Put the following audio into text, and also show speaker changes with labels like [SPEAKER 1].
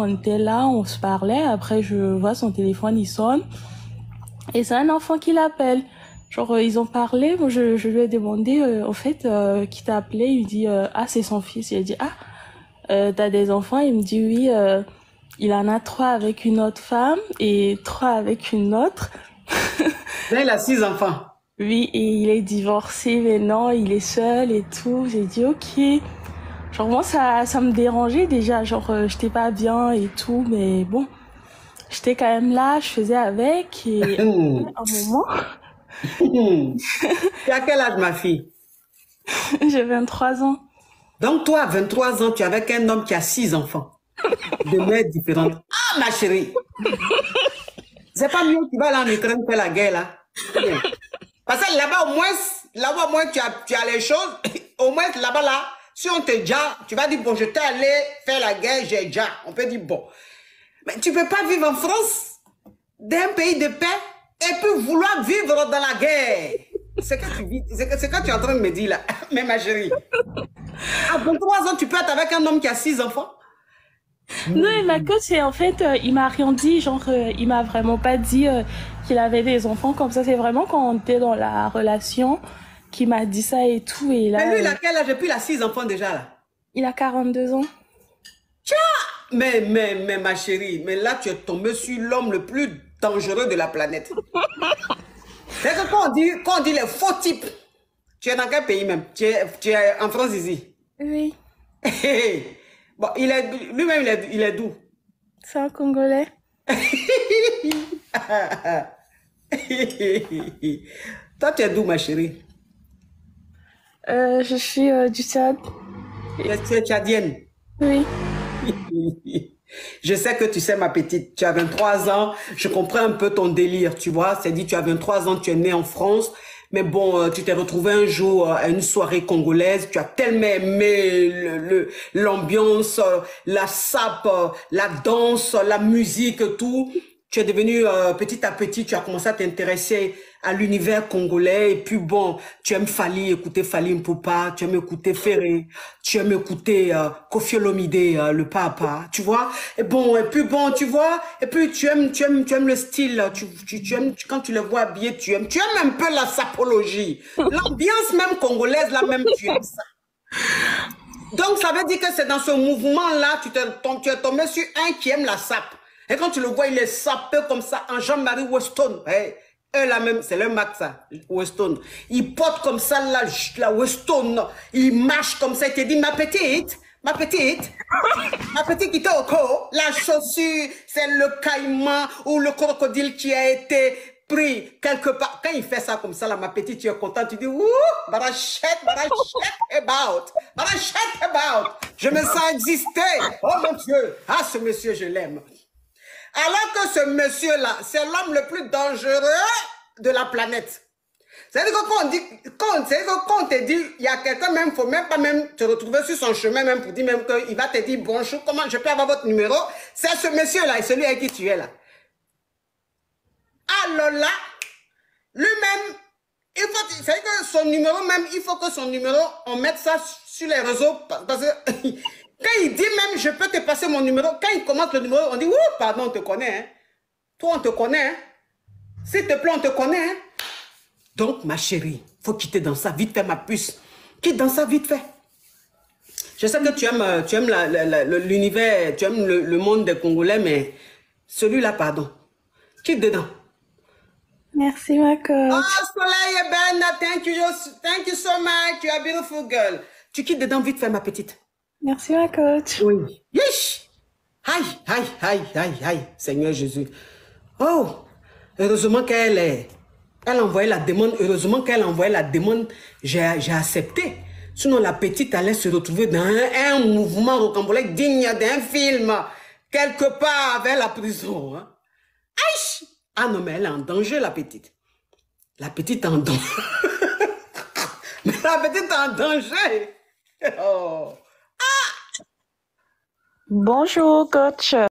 [SPEAKER 1] On était là, on se parlait. Après, je vois son téléphone, il sonne. Et c'est un enfant qui l'appelle. Genre, ils ont parlé. Moi, je lui ai demandé, au fait, qui t'a appelé. Il me dit, ah, c'est son fils. Il a dit, ah, t'as des enfants? Il me dit, oui, il en a 3 avec une autre femme et 3 avec une autre.
[SPEAKER 2] Là, il a 6 enfants.
[SPEAKER 1] Oui, et il est divorcé maintenant, il est seul et tout. J'ai dit, ok. Genre, moi, ça me dérangeait déjà. Genre, j'étais pas bien et tout, mais bon. J'étais quand même là, je faisais avec et
[SPEAKER 2] Hum,
[SPEAKER 1] à un moment,
[SPEAKER 2] hum. Tu as quel âge, ma fille?
[SPEAKER 1] j'ai 23 ans.
[SPEAKER 2] Donc, toi, à 23 ans, tu es avec un homme qui a 6 enfants, de mères différentes. Ah, ma chérie, c'est pas mieux, tu vas là en Ukraine faire la guerre, là. C'est bien. Parce que là-bas, au moins, tu as les choses. Au moins, là-bas, là, si on te dit, tu vas dire, bon, je t'ai allé faire la guerre, j'ai déjà. On peut dire, bon. Mais tu peux pas vivre en France, d'un pays de paix, et puis vouloir vivre dans la guerre. C'est que tu vis, c'est que tu es en train de me dire, là. Mais ma chérie, à 23 ans, tu peux être avec un homme qui a 6 enfants?
[SPEAKER 1] Non, il m'a que c'est en fait, il m'a rien dit, genre, il m'a vraiment pas dit qu'il avait des enfants comme ça. C'est vraiment quand on était dans la relation qu'il m'a dit ça et tout. Et
[SPEAKER 2] Mais
[SPEAKER 1] là,
[SPEAKER 2] lui, il a quel âge? Et puis, il a 6 enfants déjà, là.
[SPEAKER 1] il a 42 ans.
[SPEAKER 2] Mais ma chérie, mais là, tu es tombé sur l'homme le plus dangereux de la planète. C'est que quand on dit les faux types, tu es dans quel pays même? Tu es en France ici.
[SPEAKER 1] Oui,
[SPEAKER 2] Bon, lui-même, il est d'où?
[SPEAKER 1] c'est un Congolais.
[SPEAKER 2] Toi, tu es d'où, ma chérie?
[SPEAKER 1] Je suis du Tchad.
[SPEAKER 2] Tu es tchadienne.
[SPEAKER 1] Oui.
[SPEAKER 2] Je sais que tu sais, ma petite, tu as 23 ans, je comprends un peu ton délire, tu vois, c'est dit, tu as 23 ans, tu es née en France, mais bon, tu t'es retrouvé un jour à une soirée congolaise, tu as tellement aimé l'ambiance, la sape, la danse, la musique, tout. Tu es devenu, petit à petit, tu as commencé à t'intéresser à l'univers congolais, et puis bon, tu aimes Fally, écouter Fally Ipupa, tu aimes écouter Ferré, tu aimes écouter Koffi Olomide, le papa, tu vois, et bon, et puis bon, tu vois, et puis tu aimes le style, tu aimes, quand tu le vois habillé, tu aimes un peu la sapologie, l'ambiance même congolaise, là même, tu aimes ça. Donc, ça veut dire que c'est dans ce mouvement-là, tu es tombé sur un qui aime la sape. Et quand tu le vois, il est sapé comme ça, en Jean-Marie Weston. Hey, eux là même, c'est le Max, ça, Weston. Il porte comme ça la Weston. Il marche comme ça. Il te dit, ma petite, ma petite Kitoko, la chaussure, c'est le caïman ou le crocodile qui a été pris quelque part. Quand il fait ça comme ça, là, ma petite, tu es content, tu dis, ouh, barachette about. Je me sens exister. Oh mon Dieu. Ah, ce monsieur, je l'aime. Alors que ce monsieur-là, c'est l'homme le plus dangereux de la planète. C'est-à-dire que quand on te dit, il y a quelqu'un même, il ne faut même pas même te retrouver sur son chemin, même pour dire même qu'il va te dire bonjour, comment je peux avoir votre numéro? C'est ce monsieur-là et celui avec qui tu es là. Alors là, lui-même, c'est que son numéro même, il faut que son numéro, on mette ça sur les réseaux, parce que quand il dit même, je peux te passer mon numéro, quand il commence le numéro, on dit, ouh, pardon, on te connaît, hein. Toi, on te connaît, hein. S'il te plaît, on te connaît, hein. Donc, ma chérie, faut quitter dans ça vite fait, ma puce. Quitte dans ça vite fait. Je sais que tu aimes l'univers, tu aimes le monde des Congolais, mais celui-là, pardon. Quitte dedans.
[SPEAKER 1] Merci, ma coach.
[SPEAKER 2] Oh, Soleil est belle, thank you so much, you are a beautiful girl. Tu quittes dedans vite fait, ma petite.
[SPEAKER 1] Merci, ma coach.
[SPEAKER 2] Oui. Yish! Aïe, aïe, aïe, aïe, aïe, Seigneur Jésus. Oh, heureusement elle a envoyé la demande, j'ai accepté. Sinon, la petite allait se retrouver dans un mouvement rocambolesque digne d'un film, quelque part vers la prison. Hein. Aïe! Ah non, mais elle est en danger, la petite. La petite est en danger. Mais la petite est en danger. Oh.
[SPEAKER 1] Bonjour, coach.